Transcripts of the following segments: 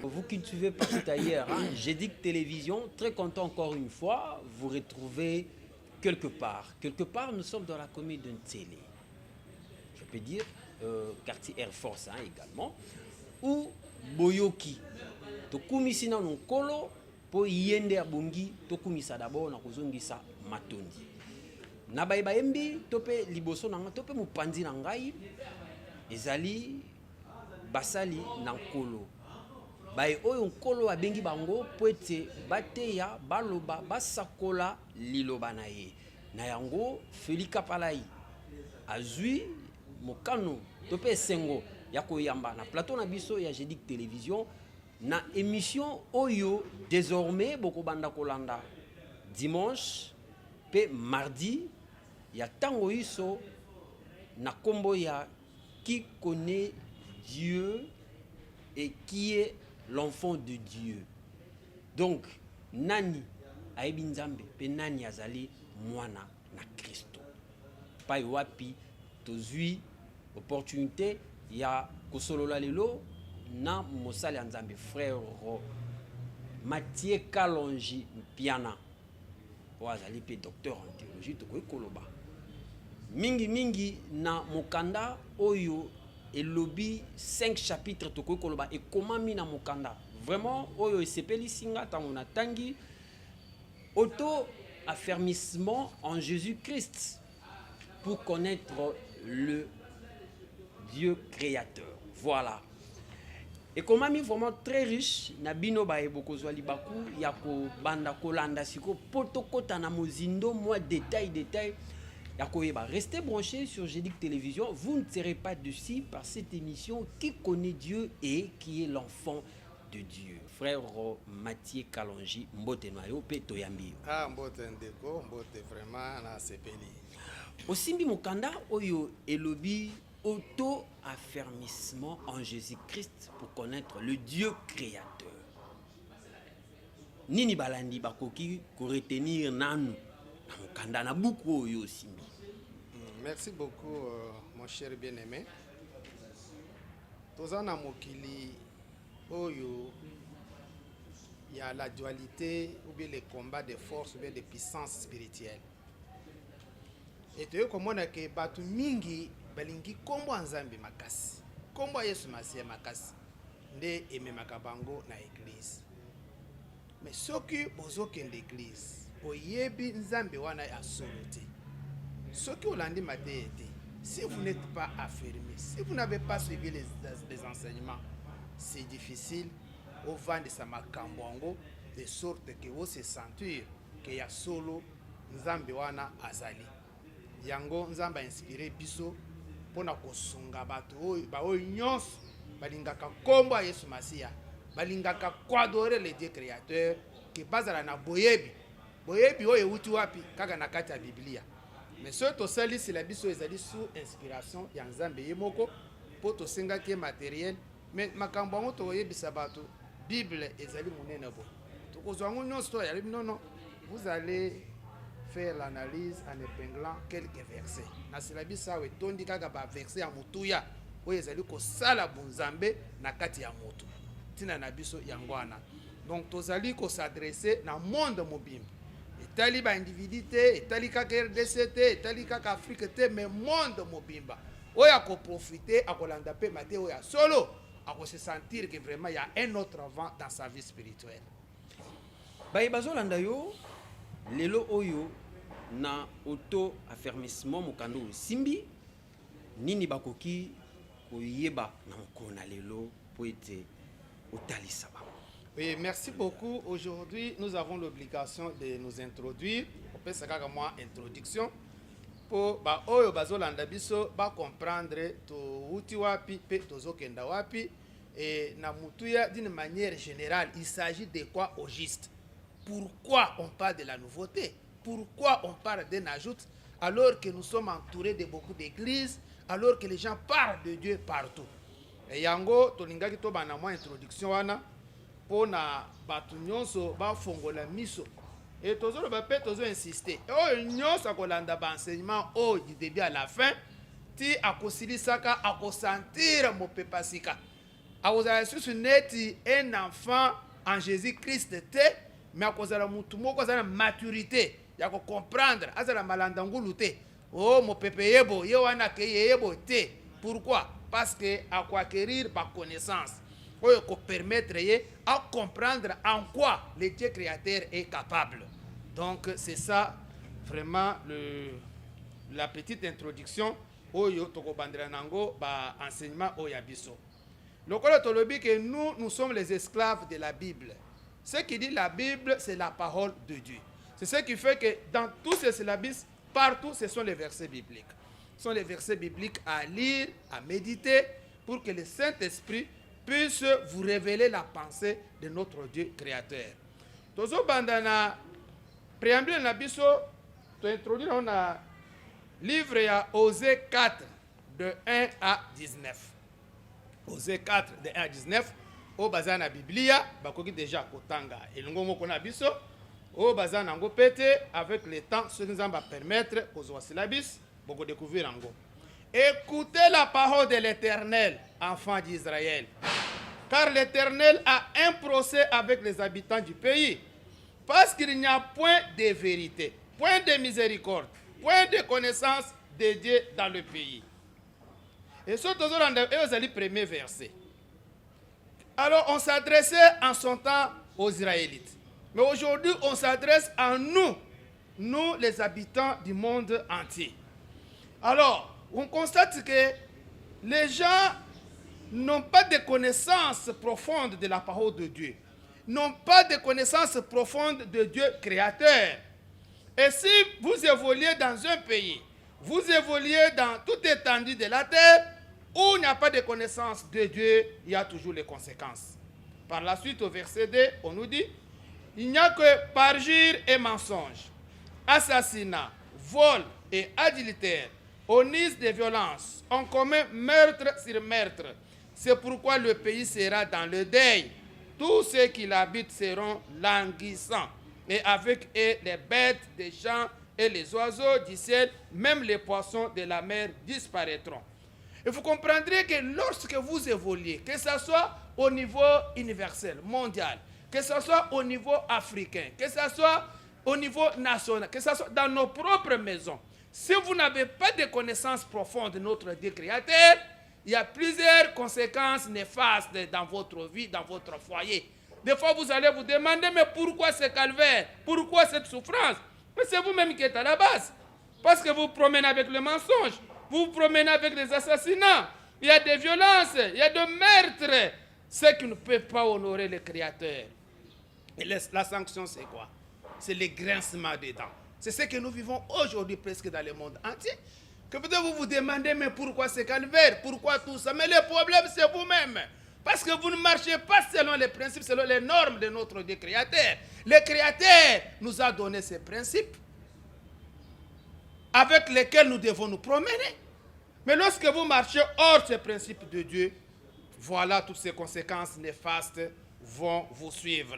Vous qui ne suivez pas tout ailleurs, hein, Gédic Télévision, très content encore une fois, vous retrouvez quelque part. Quelque part, nous sommes dans la commune de Ntsele. Je peux dire, quartier Air Force hein, également, où Boyoki, tokumisi na nkolo, po yende abungi, tokumisa d'abord na kozongisa matondi. Na bayembi, tope liboso nanga, tope mupanzi na ngai, ezali basali na nkolo. Baye oyo nkolo abengi bango po ete bateya baloba basakola liloba na ye. Na yango Felika Palai azwi mokano tope esengo ya koyamba na plateau na biso ya Gédic Télévision na émission oyo désormais boko banda kolanda dimanche pe mardi ya tango iso na kombo ya qui connaît Dieu et qui est l'enfant de Dieu. Donc, nani ayebi nzambe pe nani azali mwana na Kristo. Pa wapi tozui opportunité ya kosolola lelo na mosali nzambe frère Mathieu Kalonji Mpiana. Po azali pe docteur en théologie to koloba. Mingi na mokanda oyo et lobby 5 chapitres to koloba et comment mina mokanda vraiment oyo sepeli singa tamona tangi auto affermissement en Jésus-Christ pour connaître le Dieu créateur. Voilà. Et comment mi vraiment très riche na bino ba eboko zwali baku ya ko banda kolanda siko potokota na mozindo moi détail restez branchés sur Gédic Télévision, vous ne serez pas déçus par cette émission qui connaît Dieu et qui est l'enfant de Dieu. Frère Mathieu Kalonji, mbote noyo pe toyambi. Ah mbote ndeko, mbote vraiment na sepeli. Osimbi mokanda oyo elobi auto-affermissement en Jésus-Christ pour connaître le Dieu créateur. Nini balandi bakoki ko retenir nanu na mokanda na buku oyo osimbi. Merci beaucoup, mon cher bien-aimé. Tozana mokili oyo, il y a la dualité ou bien les combats de force ou bien de puissance spirituelle. Et tu vois comment que batu mingi balingi kombo nzambe makasi. Kombo Yesu Masia makasi. Nde ememaka bango na église. Mais soki bozoke l'église, boyebi nzambe wana ya solote. Ce que vous l'avez dit, si vous n'êtes pas affirmé, si vous n'avez pas suivi les enseignements, c'est difficile au vent de Samakambongo de sorte que vous se sentir que ya solo nzambe wana azali. Yango nzambe inspiré biso pona kosunga bato oyo nyonso balingaka kombo ya Yesu Masiya, balingaka koadore le Dieu créateur, ke bazala na boyebi oyo euti wapi kaka na kati ya Biblia. Mais soki tosalisila biso ezali sous inspiration ya nzambe ye moko po tosengaki matériel, mais makambo yango tokoyebisa bato Bible ezali monene bo tokozwa yango nyonso to yali non, vous allez faire l'analyse en épinglant quelques versets. Na silabisa we tondi kaka ba verset ya mutuya oyo ezali kosala bunzambe na kati ya motu tina na biso yangwana. Donc tozali ko s'adresser na monde mobimba, etali ba individu te, etali kaka RDC te, etali kaka Afrique te, mais monde mobimba oyo ako profiter akolanda pe mate oyo ya solo ako se sentir que vraiment il y a un autre vent dans sa vie spirituelle. Baye bazolanda yo lelo oyo na auto affermissement mokando simbi nini bakoki koyeba na mokona lelo po ete otalisa ba. Oui, merci beaucoup. Aujourd'hui, nous avons l'obligation de nous introduire. On peut savoir que moi introduction pour ba oyo bazolanda biso ba comprendre to uti wapi pe tozokenda wapi et na mutuya d'une manière générale. Il s'agit de quoi au juste? Pourquoi on parle de la nouveauté? Pourquoi on parle d'un ajout alors que nous sommes entourés de beaucoup d'églises, alors que les gens parlent de Dieu partout? Et yango tolingaki to bana moi introduction wana pona batu nyonso ba fongola miso. Et tozolo ba pe tozo insister. Oh nyonso akolanda ba enseignement du début à la fin ti akosilisaka akosentir mopepasika. Akozala susu neti un enfant en Jésus-Christ te, mais akozala mutu moko azala maturité ya ko comprendre azala malanda ngulu te. Oh mopepe yebo ye wana ke yebo te. Pourquoi? Parce que acquérir par connaissance oyo ko permettre à comprendre en quoi le Dieu créateur est capable. Donc c'est ça vraiment la petite introduction oyo toko bandela nango ba enseignement oya biso. Lokolo tolobi que nous sommes les esclaves de la Bible. Ce qui dit la Bible, c'est la parole de Dieu. C'est ce qui fait que dans tous ces syllabes, partout, ce sont les versets bibliques. Ce sont les versets bibliques à lire, à méditer, pour que le Saint-Esprit puisse vous révéler la pensée de notre Dieu créateur. Tozo bandana préambule na biso to introduire on a livre ya Osée 4 de 1 à 19. Osée 4 de 1 à 19 o bazana Biblia bakoki déjà kotanga elongo moko na biso o bazana ngo pété avec le temps ce qui nous va permettre kozwa syllabus boko découvrir ngo. Écoutez la parole de l'Éternel, enfants d'Israël, car l'Éternel a un procès avec les habitants du pays, parce qu'il n'y a point de vérité, point de miséricorde, point de connaissance de Dieu dans le pays. Et ce est le premier verset. Alors on s'adressait en son temps aux Israélites. Mais aujourd'hui on s'adresse à nous les habitants du monde entier. Alors on constate que les gens n'ont pas de connaissance profonde de la parole de Dieu, n'ont pas de connaissance profonde de Dieu créateur. Et si vous évoluez dans un pays, vous évoluez dans toute étendue de la terre, où il n'y a pas de connaissance de Dieu, il y a toujours les conséquences. Par la suite, au verset 2, on nous dit, il n'y a que parjure et mensonge, assassinat, vol et adultère, onise de violence, on commet meurtre sur meurtre. C'est pourquoi le pays sera dans le deuil. Tous ceux qui l'habitent seront languissants. Et avec eux, les bêtes des champs et les oiseaux du ciel, même les poissons de la mer disparaîtront. Et vous comprendrez que lorsque vous évoluez, que ce soit au niveau universel, mondial, que ce soit au niveau africain, que ce soit au niveau national, que ce soit dans nos propres maisons, si vous n'avez pas de connaissances profondes de notre Dieu créateur, il y a plusieurs conséquences néfastes dans votre vie, dans votre foyer. Des fois, vous allez vous demander, mais pourquoi ce calvaire? Pourquoi cette souffrance? Mais c'est vous-même qui êtes à la base. Parce que vous promenez avec le mensonge, vous vous promenez avec les assassinats, il y a des violences, il y a des meurtres, ce qui ne peut pas honorer le Créateur. Et la sanction, c'est quoi? C'est le grincement des dents. C'est ce que nous vivons aujourd'hui presque dans le monde entier. Que peut-être vous vous demandez, mais pourquoi ce calvaire? Pourquoi tout ça? Mais le problème, c'est vous-même. Parce que vous ne marchez pas selon les principes, selon les normes de notre Dieu créateur. Le créateur nous a donné ces principes avec lesquels nous devons nous promener. Mais lorsque vous marchez hors ces principes de Dieu, voilà toutes ces conséquences néfastes vont vous suivre,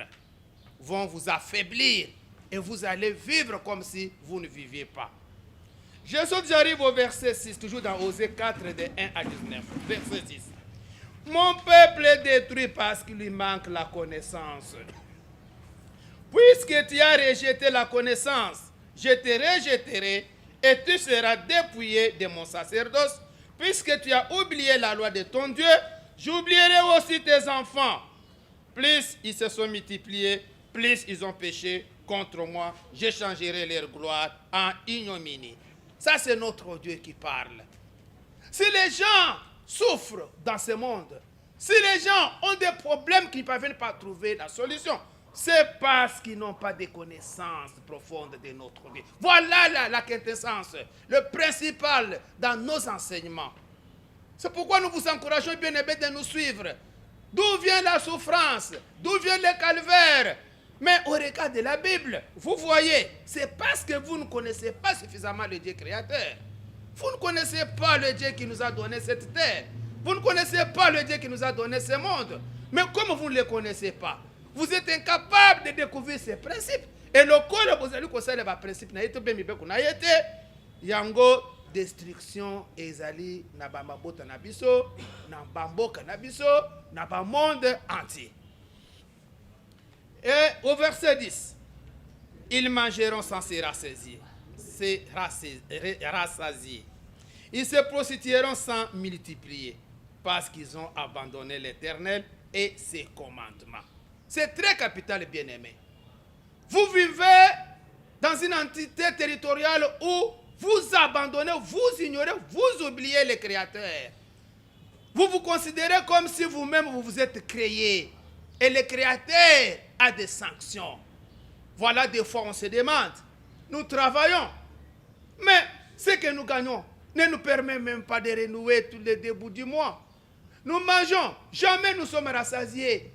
vont vous affaiblir et vous allez vivre comme si vous ne viviez pas. J'arrive au verset 6, toujours dans Osée 4, de 1 à 19. Verset 6. Mon peuple est détruit parce qu'il lui manque la connaissance. Puisque tu as rejeté la connaissance, je te rejetterai et tu seras dépouillé de mon sacerdoce. Puisque tu as oublié la loi de ton Dieu, j'oublierai aussi tes enfants. Plus ils se sont multipliés, plus ils ont péché contre moi, j'échangerai leur gloire en ignominie. Ça, c'est notre Dieu qui parle. Si les gens souffrent dans ce monde, si les gens ont des problèmes qu'ils ne parviennent pas à trouver la solution, c'est parce qu'ils n'ont pas de connaissances profondes de notre Dieu. Voilà la quintessence, le principal dans nos enseignements. C'est pourquoi nous vous encourageons, bien-aimés, de nous suivre. D'où vient la souffrance? D'où vient le calvaire? Mais au regard de la Bible, vous voyez, c'est parce que vous ne connaissez pas suffisamment le Dieu créateur. Vous ne connaissez pas le Dieu qui nous a donné cette terre. Vous ne connaissez pas le Dieu qui nous a donné ce monde. Mais comme vous ne le connaissez pas, vous êtes incapable de découvrir ces principes. Et le corps, vous allez connaître les principes. Yango, destruction, ezali, nabamabota nabiso, nabamboka nabiso, nabamonde entier. Et au verset 10, ils mangeront sans se rassasier. Ils se prostitueront sans multiplier, parce qu'ils ont abandonné l'Éternel et ses commandements. C'est très capital, bien-aimé. Vous vivez dans une entité territoriale où vous abandonnez, vous ignorez, vous oubliez le Créateur. Vous vous considérez comme si vous-même vous vous êtes créé. Et le Créateur a des sanctions. Voilà, des fois on se demande, nous travaillons, mais ce que nous gagnons ne nous permet même pas de renouer tous les débuts du mois. Nous mangeons, jamais nous sommes rassasiés.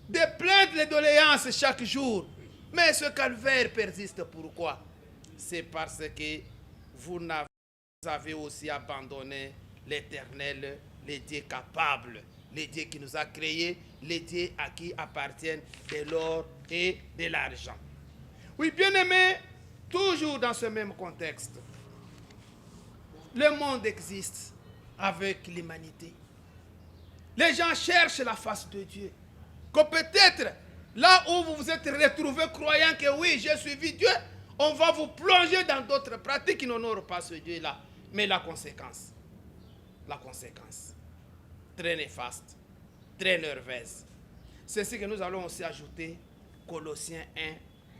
De plaintes, les doléances chaque jour. Mais ce calvaire persiste. Pourquoi? C'est parce que vous avez aussi abandonné l'Éternel, le Dieu capable, le Dieu qui nous a créés, le Dieu à qui appartiennent de l'or et de l'argent. Oui, bien-aimés, toujours dans ce même contexte, le monde existe avec l'humanité. Les gens cherchent la face de Dieu. Que peut-être, là où vous vous êtes retrouvés croyant que oui, j'ai suivi Dieu, on va vous plonger dans d'autres pratiques qui n'honorent pas ce Dieu-là. Mais la conséquence, très néfaste, très nerveuse. C'est ce que nous allons aussi ajouter, Colossiens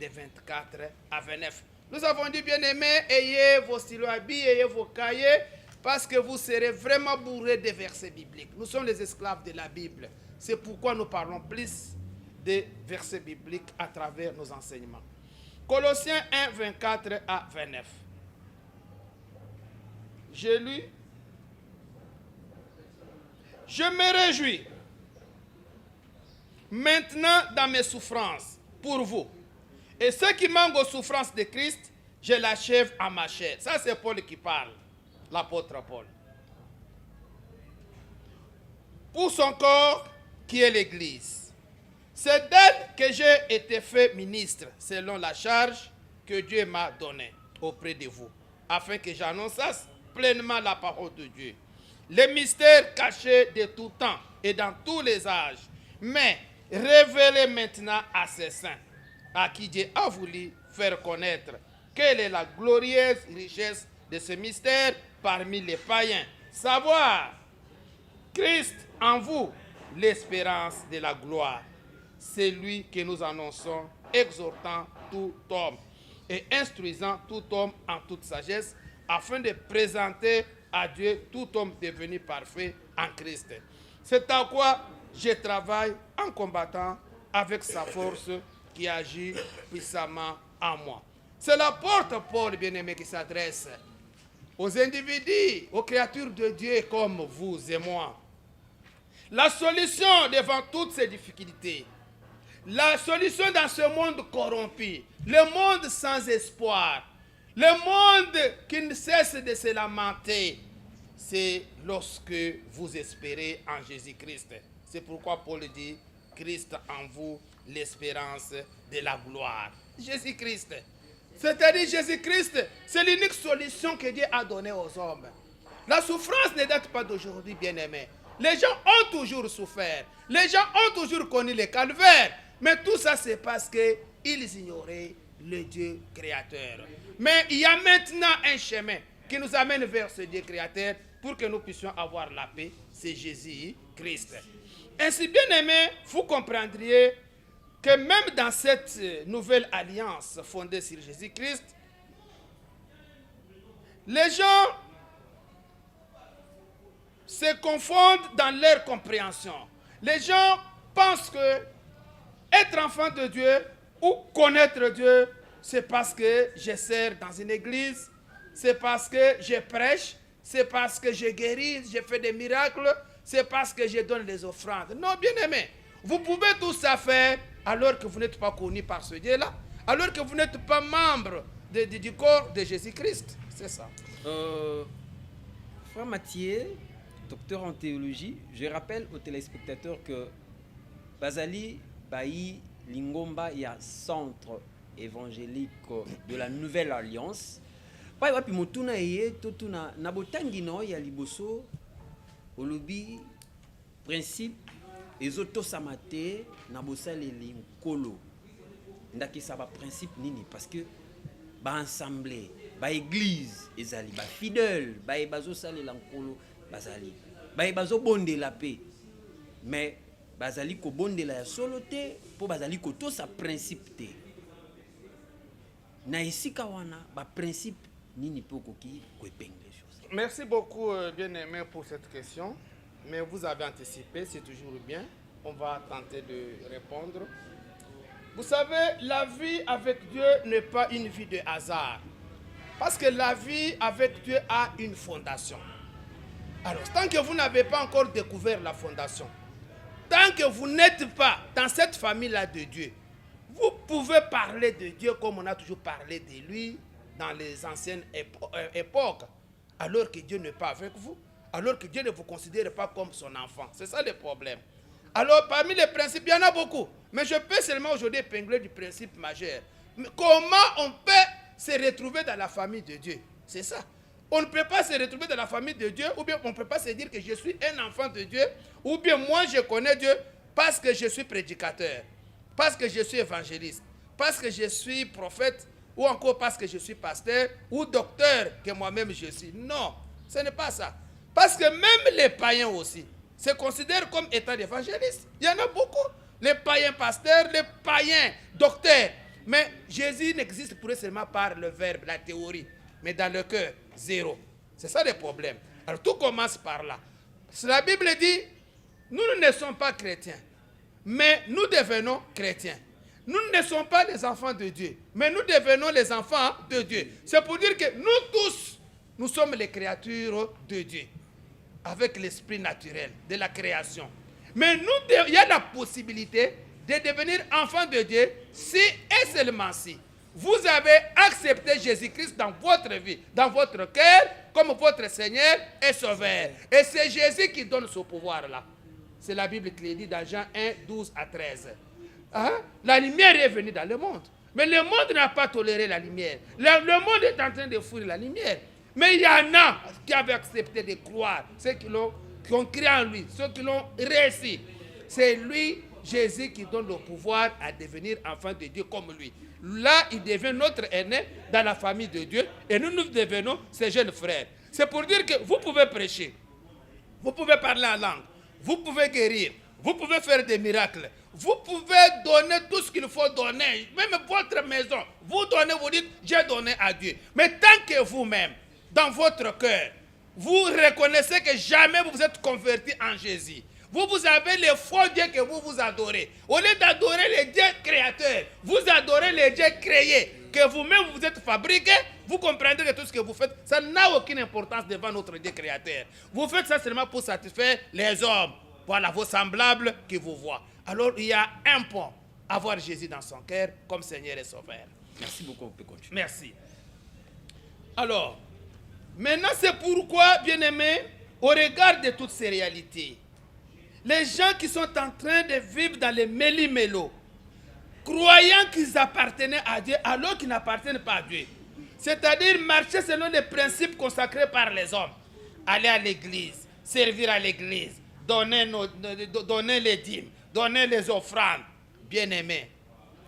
1, de 24 à 29. Nous avons dit, bien-aimés, ayez vos stylos à billes, ayez vos cahiers, parce que vous serez vraiment bourrés de versets bibliques. Nous sommes les esclaves de la Bible. C'est pourquoi nous parlons plus des versets bibliques à travers nos enseignements. Colossiens 1, 24 à 29. J'ai lu. Je me réjouis maintenant dans mes souffrances pour vous. Et ce qui manque aux souffrances de Christ, je l'achève à ma chair. Ça, c'est Paul qui parle, l'apôtre Paul. Pour son corps, qui est l'Église. C'est d'elle que j'ai été fait ministre, selon la charge que Dieu m'a donnée auprès de vous, afin que j'annonçasse pleinement la parole de Dieu. Les mystères cachés de tout temps et dans tous les âges, mais révélés maintenant à ses saints, à qui Dieu a voulu faire connaître quelle est la glorieuse richesse de ce mystère parmi les païens. Savoir Christ en vous, l'espérance de la gloire. C'est lui que nous annonçons, exhortant tout homme et instruisant tout homme en toute sagesse, afin de présenter à Dieu tout homme devenu parfait en Christ. C'est à quoi je travaille en combattant avec sa force qui agit puissamment en moi. C'est l'apôtre Paul, bien-aimé, qui s'adresse aux individus, aux créatures de Dieu comme vous et moi. La solution devant toutes ces difficultés, la solution dans ce monde corrompu, le monde sans espoir, le monde qui ne cesse de se lamenter, c'est lorsque vous espérez en Jésus-Christ. C'est pourquoi Paul dit, Christ en vous, l'espérance de la gloire. Jésus-Christ. C'est-à-dire Jésus-Christ, c'est l'unique solution que Dieu a donnée aux hommes. La souffrance ne date pas d'aujourd'hui, bien-aimés. Les gens ont toujours souffert. Les gens ont toujours connu le calvaire. Mais tout ça, c'est parce qu'ils ignoraient le Dieu créateur. Mais il y a maintenant un chemin qui nous amène vers ce Dieu créateur pour que nous puissions avoir la paix. C'est Jésus-Christ. Ainsi, bien-aimés, vous comprendriez que même dans cette nouvelle alliance fondée sur Jésus-Christ, les gens se confondent dans leur compréhension. Les gens pensent que être enfant de Dieu ou connaître Dieu, c'est parce que je sers dans une église, c'est parce que je prêche, c'est parce que je guéris, je fais des miracles, c'est parce que je donne les offrandes. Non, bien-aimé, vous pouvez tout ça faire alors que vous n'êtes pas connu par ce Dieu-là, alors que vous n'êtes pas membre du corps de Jésus-Christ. C'est ça. Frère Mathieu, docteur en théologie, je rappelle aux téléspectateurs que Bazali Baï Lingomba, il y a centre évangélique de la Nouvelle Alliance. Pas wapi motuna eye totuna nabotangi no ya liboso olobi principe ezoto samate nabosale linkolo ndaki sa ba principe nini parce que ba assemblée ba église ezali ba fidèle ba bazo sale lankolo bazali ba bazo bonde la paix mais bazali ko bonde la solo te po bazali ko to sa principe te na isika wana ba principe. Merci beaucoup, bien-aimé, pour cette question. Mais vous avez anticipé, c'est toujours bien. On va tenter de répondre. Vous savez, la vie avec Dieu n'est pas une vie de hasard. Parce que la vie avec Dieu a une fondation. Alors, tant que vous n'avez pas encore découvert la fondation, tant que vous n'êtes pas dans cette famille-là de Dieu, vous pouvez parler de Dieu comme on a toujours parlé de lui dans les anciennes époques, alors que Dieu n'est pas avec vous, alors que Dieu ne vous considère pas comme son enfant. C'est ça le problème. Alors, parmi les principes, il y en a beaucoup. Mais je peux seulement aujourd'hui épingler du principe majeur. Mais comment on peut se retrouver dans la famille de Dieu? C'est ça. On ne peut pas se retrouver dans la famille de Dieu, ou bien on ne peut pas se dire que je suis un enfant de Dieu, ou bien moi je connais Dieu parce que je suis prédicateur, parce que je suis évangéliste, parce que je suis prophète, ou encore parce que je suis pasteur ou docteur que moi-même je suis. Non, ce n'est pas ça. Parce que même les païens aussi se considèrent comme étant des évangélistes. Il y en a beaucoup. Les païens pasteurs, les païens docteurs. Mais Jésus n'existe pour eux seulement par le verbe, la théorie. Mais dans le cœur, zéro. C'est ça le problème. Alors tout commence par là. La Bible dit, nous ne sommes pas chrétiens, mais nous devenons chrétiens. Nous ne sommes pas les enfants de Dieu, mais nous devenons les enfants de Dieu. C'est pour dire que nous tous, nous sommes les créatures de Dieu, avec l'esprit naturel de la création. Mais il y a la possibilité de devenir enfant de Dieu si et seulement si vous avez accepté Jésus-Christ dans votre vie, dans votre cœur, comme votre Seigneur et Sauveur. Et c'est Jésus qui donne ce pouvoir-là. C'est la Bible qui le dit dans Jean 1, 12 à 13. Hein? La lumière est venue dans le monde. Mais le monde n'a pas toléré la lumière. Le monde est en train de fuir la lumière. Mais il y en a qui avaient accepté de croire. Ceux qui ont cru en lui. Ceux qui l'ont réussi. C'est lui, Jésus, qui donne le pouvoir à devenir enfant de Dieu comme lui. Là, il devient notre aîné dans la famille de Dieu. Et nous devenons ses jeunes frères. C'est pour dire que vous pouvez prêcher. Vous pouvez parler en langue. Vous pouvez guérir. Vous pouvez faire des miracles. Vous pouvez donner tout ce qu'il faut donner. Même votre maison. Vous donnez, vous dites, j'ai donné à Dieu. Mais tant que vous-même, dans votre cœur, vous reconnaissez que jamais vous vous êtes converti en Jésus. Vous avez les faux dieux que vous adorez. Au lieu d'adorer les dieux créateurs, vous adorez les dieux créés, que vous-même vous êtes fabriqués. Vous comprendrez que tout ce que vous faites, ça n'a aucune importance devant notre Dieu créateur. Vous faites ça seulement pour satisfaire les hommes. Voilà, vos semblables qui vous voient. Alors, il y a un point, avoir Jésus dans son cœur comme Seigneur et Sauveur. Merci beaucoup, on peut continuer. Merci. Alors, maintenant, c'est pourquoi, bien-aimés, au regard de toutes ces réalités, les gens qui sont en train de vivre dans les méli-mélos, croyant qu'ils appartenaient à Dieu alors qu'ils n'appartiennent pas à Dieu, c'est-à-dire marcher selon les principes consacrés par les hommes, aller à l'église, servir à l'église, donner les dîmes, donner les offrandes, bien-aimés,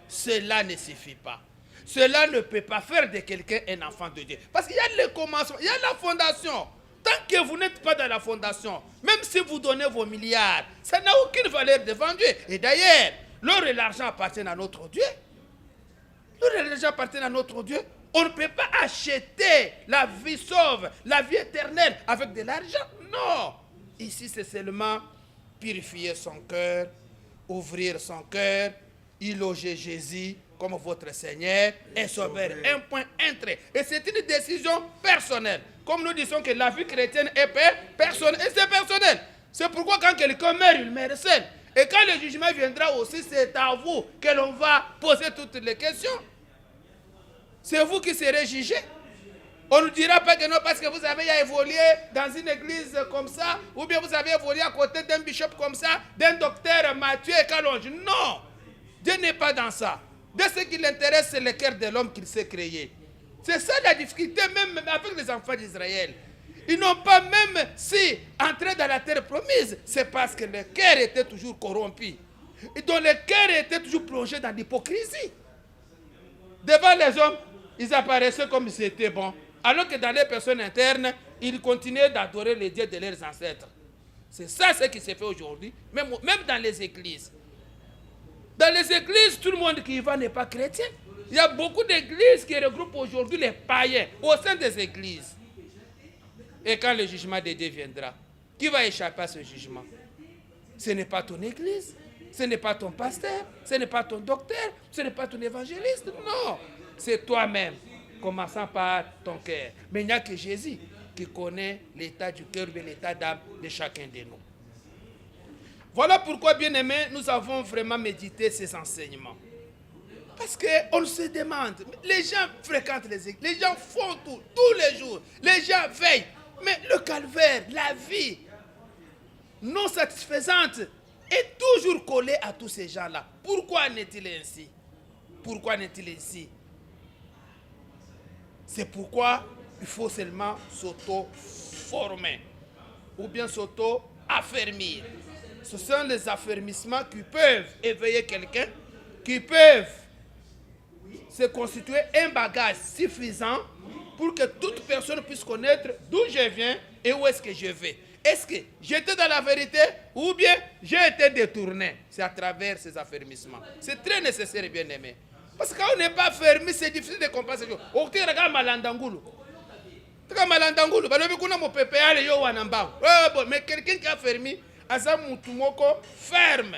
cela ne suffit pas. Cela ne peut pas faire de quelqu'un un enfant de Dieu. Parce qu'il y a le commencement, il y a la fondation. Tant que vous n'êtes pas dans la fondation, même si vous donnez vos milliards, ça n'a aucune valeur devant Dieu. Et d'ailleurs, l'or et l'argent appartiennent à notre Dieu. L'or et l'argent appartiennent à notre Dieu. On ne peut pas acheter la vie sauve, la vie éternelle avec de l'argent. Non. Ici, c'est seulement purifier son cœur, ouvrir son cœur, y loger Jésus comme votre Seigneur et Sauveur. Un point, un trait. Et c'est une décision personnelle. Comme nous disons que la vie chrétienne est personnelle. Et c'est personnel. C'est pourquoi quand quelqu'un meurt, il meurt seul. Et quand le jugement viendra aussi, c'est à vous que l'on va poser toutes les questions. C'est vous qui serez jugé. On ne dira pas que non parce que vous avez évolué dans une église comme ça, ou bien vous avez évolué à côté d'un bishop comme ça, d'un docteur Mathieu et Calonge. Non, Dieu n'est pas dans ça. De ce qui l'intéresse, c'est le cœur de l'homme qu'il s'est créé. C'est ça la difficulté même avec les enfants d'Israël. Ils n'ont pas même si entré dans la terre promise, c'est parce que le cœur était toujours corrompu. Et dont le cœur était toujours plongé dans l'hypocrisie. Devant les hommes, ils apparaissaient comme s'ils étaient bons. Alors que dans les personnes internes, ils continuaient d'adorer les dieux de leurs ancêtres. C'est ça ce qui se fait aujourd'hui, même dans les églises. Dans les églises, tout le monde qui y va n'est pas chrétien. Il y a beaucoup d'églises qui regroupent aujourd'hui les païens au sein des églises. Et quand le jugement de Dieu viendra, qui va échapper à ce jugement? Ce n'est pas ton église, ce n'est pas ton pasteur, ce n'est pas ton docteur, ce n'est pas ton évangéliste. Non, c'est toi-même, commençant par ton cœur. Mais il n'y a que Jésus qui connaît l'état du cœur et l'état d'âme de chacun de nous. Voilà pourquoi, bien-aimés, nous avons vraiment médité ces enseignements. Parce qu'on se demande, les gens fréquentent les églises, les gens font tout, tous les jours, les gens veillent. Mais le calvaire, la vie non satisfaisante est toujours collée à tous ces gens-là. Pourquoi n'est-il ainsi? Pourquoi n'est-il ainsi? C'est pourquoi il faut seulement s'auto-former ou bien s'auto-affermir. Ce sont les affermissements qui peuvent éveiller quelqu'un, qui peuvent se constituer un bagage suffisant pour que toute personne puisse connaître d'où je viens et où est-ce que je vais. Est-ce que j'étais dans la vérité ou bien j'ai été détourné? C'est à travers ces affermissements. C'est très nécessaire, bien aimé. Parce que quand on n'est pas fermé, c'est difficile de comprendre. Mais quelqu'un qui a fermé, ferme.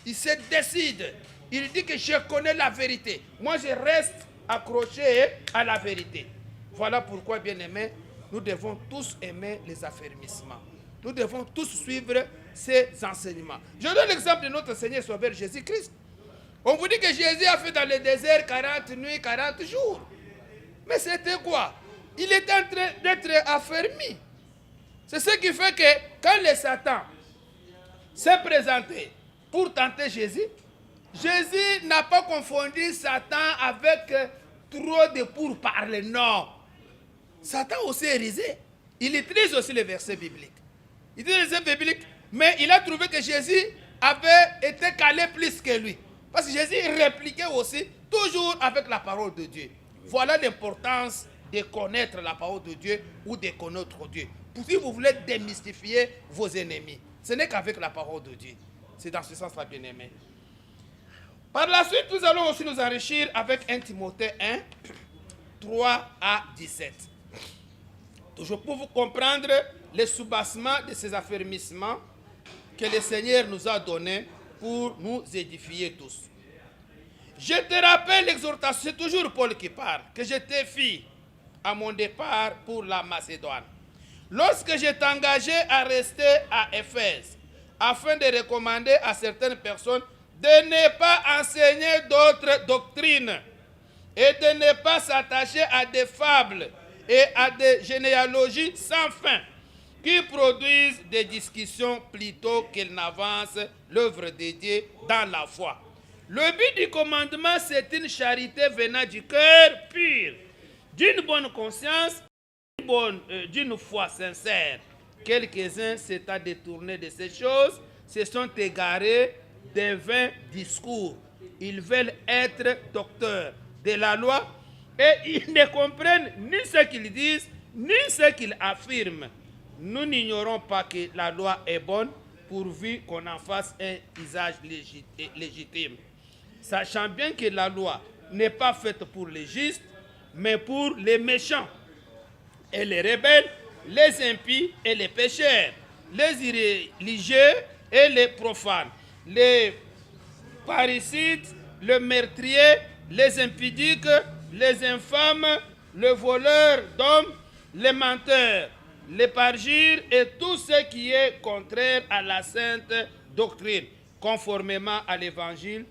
Il se décide. Il dit que je connais la vérité. Moi, je reste accroché à la vérité. Voilà pourquoi, bien aimé, nous devons tous aimer les affermissements. Nous devons tous suivre ces enseignements. Je donne l'exemple de notre Seigneur Sauveur Jésus-Christ. On vous dit que Jésus a fait dans le désert 40 nuits, 40 jours. Mais c'était quoi? Il était en train d'être affermi. C'est ce qui fait que quand le Satan s'est présenté pour tenter Jésus, Jésus n'a pas confondu Satan avec trop de pourparlers. Non. Satan aussi est risé. Il utilise aussi les versets bibliques. Il utilise les versets bibliques, mais il a trouvé que Jésus avait été calé plus que lui. Parce que Jésus répliquait aussi toujours avec la parole de Dieu. Voilà l'importance de connaître la parole de Dieu ou de connaître Dieu. Si vous voulez démystifier vos ennemis, ce n'est qu'avec la parole de Dieu. C'est dans ce sens-là, bien aimé. Par la suite, nous allons aussi nous enrichir avec 1 Timothée 1, 3 à 17. Toujours pour vous comprendre les soubassements de ces affermissements que le Seigneur nous a donné pour nous édifier tous. Je te rappelle l'exhortation, c'est toujours Paul qui parle, que je t'ai fait à mon départ pour la Macédoine. Lorsque je t'engageais à rester à Éphèse, afin de recommander à certaines personnes de ne pas enseigner d'autres doctrines et de ne pas s'attacher à des fables et à des généalogies sans fin qui produisent des discussions plutôt qu'elles n'avancent l'œuvre de Dieu dans la foi. Le but du commandement, c'est une charité venant du cœur pur, d'une bonne conscience, d'une foi sincère. Quelques-uns s'étant détournés de ces choses, se sont égarés des vains discours. Ils veulent être docteurs de la loi et ils ne comprennent ni ce qu'ils disent, ni ce qu'ils affirment. Nous n'ignorons pas que la loi est bonne pourvu qu'on en fasse un usage légitime. Sachant bien que la loi n'est pas faite pour les justes, mais pour les méchants et les rebelles, les impies et les pécheurs, les irréligieux et les profanes, les parricides, les meurtriers, les impudiques, les infâmes, les voleurs d'hommes, les menteurs, les parjures et tout ce qui est contraire à la sainte doctrine, conformément à l'évangile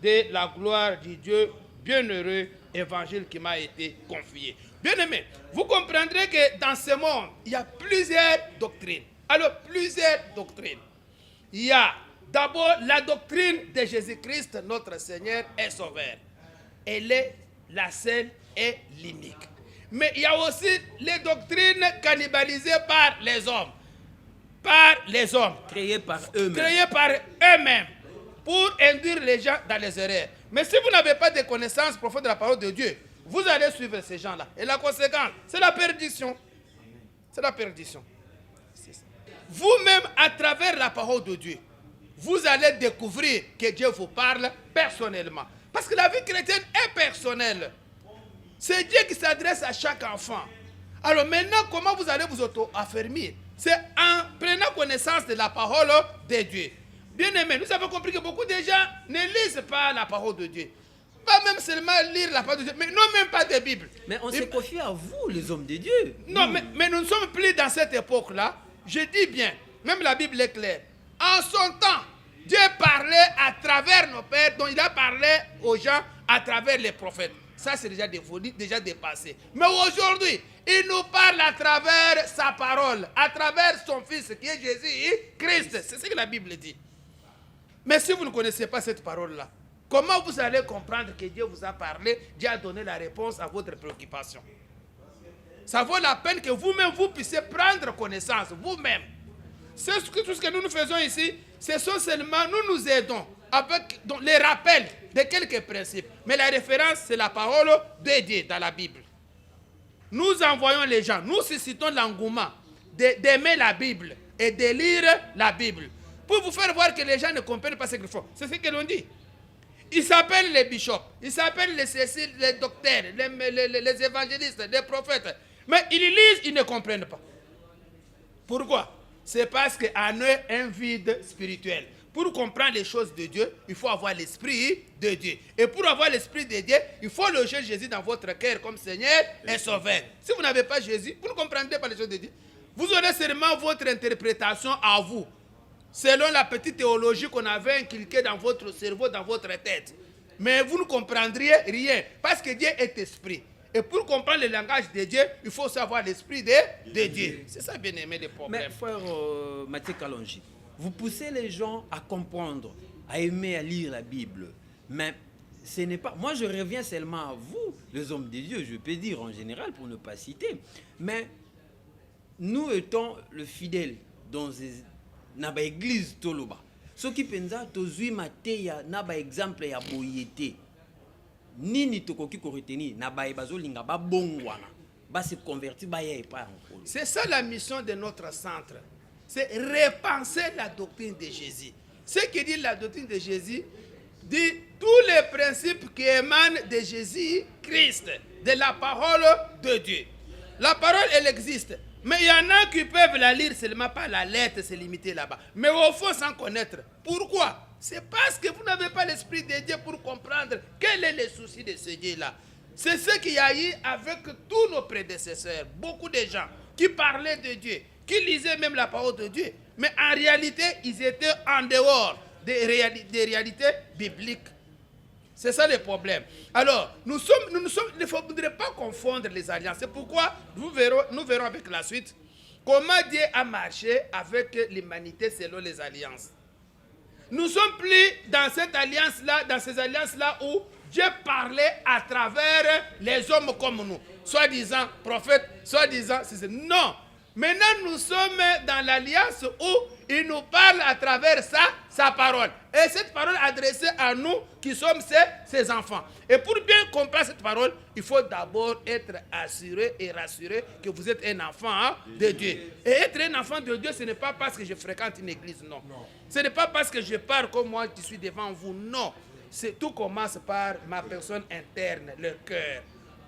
de la gloire du Dieu bienheureux, évangile qui m'a été confié. Bien-aimés, vous comprendrez que dans ce monde, il y a plusieurs doctrines. Alors, plusieurs doctrines. Il y a d'abord la doctrine de Jésus-Christ, notre Seigneur et Sauveur. Elle est la seule et l'unique. Mais il y a aussi les doctrines cannibalisées par les hommes. Par les hommes. Créées par eux-mêmes. Créées par eux-mêmes. Pour induire les gens dans les erreurs. Mais si vous n'avez pas de connaissance profonde de la parole de Dieu, vous allez suivre ces gens-là. Et la conséquence, c'est la perdition. C'est la perdition. Vous-même, à travers la parole de Dieu, vous allez découvrir que Dieu vous parle personnellement. Parce que la vie chrétienne est personnelle. C'est Dieu qui s'adresse à chaque enfant. Alors maintenant, comment vous allez vous auto-affermir? C'est en prenant connaissance de la parole de Dieu. Bien aimé, nous avons compris que beaucoup de gens ne lisent pas la parole de Dieu. Pas même seulement lire la parole de Dieu, mais non même pas de Bible. Mais on s'est confié à vous, les hommes de Dieu. Non, mais nous ne sommes plus dans cette époque-là. Je dis bien, même la Bible est claire. En son temps, Dieu parlait à travers nos pères, dont il a parlé aux gens à travers les prophètes. Ça, c'est déjà défini, déjà dépassé. Mais aujourd'hui, il nous parle à travers sa parole, à travers son Fils, qui est Jésus-Christ. C'est ce que la Bible dit. Mais si vous ne connaissez pas cette parole-là, comment vous allez comprendre que Dieu vous a parlé, Dieu a donné la réponse à votre préoccupation? Ça vaut la peine que vous-même, vous puissiez prendre connaissance, vous-même. Tout ce que nous faisons ici, ce sont seulement, nous aidons avec les rappels de quelques principes. Mais la référence, c'est la parole de Dieu dans la Bible. Nous envoyons les gens, nous suscitons l'engouement d'aimer la Bible et de lire la Bible. Pour vous faire voir que les gens ne comprennent pas ce qu'ils font. C'est ce que l'on dit. Ils s'appellent les bishops, ils s'appellent les docteurs, les évangélistes, les prophètes. Mais ils lisent, ils ne comprennent pas. Pourquoi? C'est parce qu'en eux, un vide spirituel. Pour comprendre les choses de Dieu, il faut avoir l'Esprit de Dieu. Et pour avoir l'Esprit de Dieu, il faut loger Jésus dans votre cœur comme Seigneur et Sauveur. Si vous n'avez pas Jésus, vous ne comprendrez pas les choses de Dieu. Vous aurez seulement votre interprétation à vous, selon la petite théologie qu'on avait inculquée dans votre cerveau, dans votre tête. Mais vous ne comprendriez rien, parce que Dieu est esprit. Et pour comprendre le langage de Dieu, il faut savoir l'esprit de Dieu. C'est ça, bien aimé, les problèmes. Mais frère Mathieu Kalonji, vous poussez les gens à comprendre, à aimer, à lire la Bible. Mais ce n'est pas... Moi, je reviens seulement à vous, les hommes de Dieu, je peux dire en général, pour ne pas citer. Mais nous étant le fidèle dans l'église Toloba. Ce qui pensa tozui mateya na ba exemple ya boyete. Nini tokoki ko retenir na ba bazolinga ba bongwana. Ba se convertir ba ya pas encore. C'est ça la mission de notre centre. C'est repenser la doctrine de Jésus. Ce que dit la doctrine de Jésus dit tous les principes qui émanent de Jésus-Christ, de la parole de Dieu. La parole, elle existe. Mais il y en a qui peuvent la lire seulement par la lettre, c'est limité là-bas. Mais au fond, sans connaître. Pourquoi? C'est parce que vous n'avez pas l'esprit de Dieu pour comprendre quel est le souci de ce Dieu-là. C'est ce qu'il y a eu avec tous nos prédécesseurs. Beaucoup de gens qui parlaient de Dieu, qui lisaient même la parole de Dieu. Mais en réalité, ils étaient en dehors des réalités bibliques. C'est ça le problème. Alors, il ne faudrait pas confondre les alliances. C'est pourquoi nous verrons avec la suite comment Dieu a marché avec l'humanité selon les alliances. Nous sommes plus dans cette alliance-là, dans ces alliances-là où Dieu parlait à travers les hommes comme nous. Soi-disant prophètes, soi-disant... Non. Maintenant, nous sommes dans l'alliance où il nous parle à travers sa parole. Et cette parole adressée à nous qui sommes ses enfants. Et pour bien comprendre cette parole, il faut d'abord être assuré et rassuré que vous êtes un enfant de Dieu. Et être un enfant de Dieu, ce n'est pas parce que je fréquente une église, non. Ce n'est pas parce que je parle comme moi qui suis devant vous, non. Tout commence par ma personne interne, le cœur.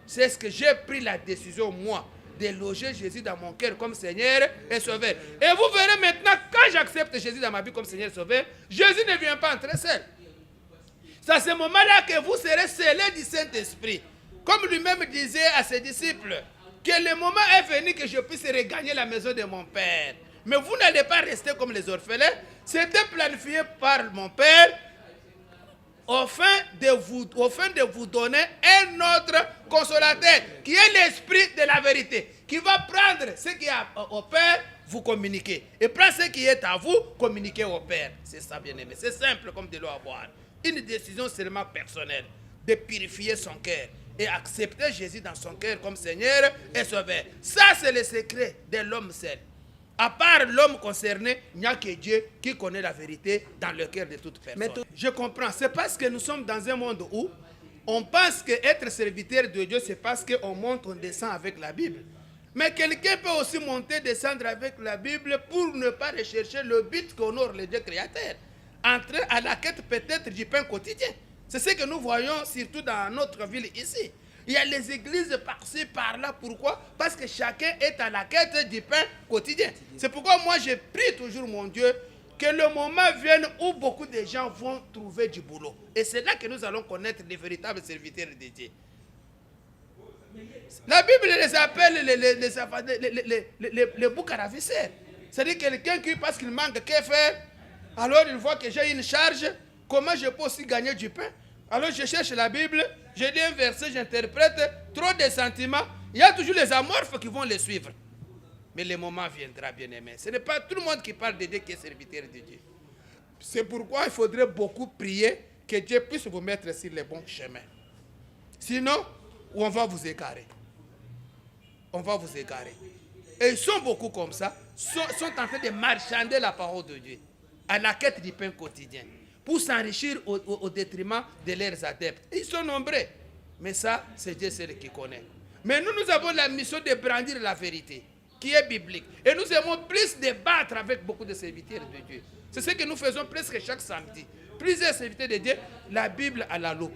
C'est ce que j'ai pris la décision, moi, de loger Jésus dans mon cœur comme Seigneur et Sauveur. Et vous verrez maintenant, quand j'accepte Jésus dans ma vie comme Seigneur et Sauveur, Jésus ne vient pas entrer seul. C'est à ce moment-là que vous serez scellés du Saint-Esprit. Comme lui-même disait à ses disciples, que le moment est venu que je puisse regagner la maison de mon Père. Mais vous n'allez pas rester comme les orphelins. C'était planifié par mon Père au fin de vous donner un autre consolateur, qui est l'esprit de la vérité, qui va prendre ce qui est au Père, vous communiquer. Et prendre ce qui est à vous, communiquer au Père. C'est ça, bien-aimé. C'est simple comme de l'eau à boire. Une décision seulement personnelle, de purifier son cœur et accepter Jésus dans son cœur comme Seigneur et Sauveur. Ça, c'est le secret de l'homme seul. À part l'homme concerné, il n'y a que Dieu qui connaît la vérité dans le cœur de toute personne. Je comprends. C'est parce que nous sommes dans un monde où on pense qu'être serviteur de Dieu, c'est parce qu'on monte, on descend avec la Bible. Mais quelqu'un peut aussi monter, descendre avec la Bible pour ne pas rechercher le but qu'honore le Dieu créateur. Entrer à la quête peut-être du pain quotidien. C'est ce que nous voyons surtout dans notre ville ici. Il y a les églises par-ci, par-là. Pourquoi? Parce que chacun est à la quête du pain quotidien. C'est pourquoi moi je prie toujours mon Dieu que le moment vienne où beaucoup de gens vont trouver du boulot. Et c'est là que nous allons connaître les véritables serviteurs de Dieu. La Bible les appelle les boucs à ravisseurs. C'est-à-dire quelqu'un qui, parce qu'il manque qu'à faire, alors il voit que j'ai une charge, comment je peux aussi gagner du pain? Alors je cherche la Bible, je lis un verset, j'interprète, trop de sentiments. Il y a toujours les amorphes qui vont les suivre. Mais le moment viendra, bien-aimé. Ce n'est pas tout le monde qui parle de Dieu qui est serviteur de Dieu. C'est pourquoi il faudrait beaucoup prier que Dieu puisse vous mettre sur le bon chemin. Sinon, on va vous égarer. On va vous égarer. Et ils sont beaucoup comme ça, sont en train de marchander la parole de Dieu à la quête du pain quotidien, pour s'enrichir au détriment de leurs adeptes. Ils sont nombreux. Mais ça, c'est Dieu seul qui connaît. Mais nous avons la mission de brandir la vérité, qui est biblique. Et nous aimons plus débattre avec beaucoup de serviteurs de Dieu. C'est ce que nous faisons presque chaque samedi. Plusieurs serviteurs de Dieu, la Bible à la loupe.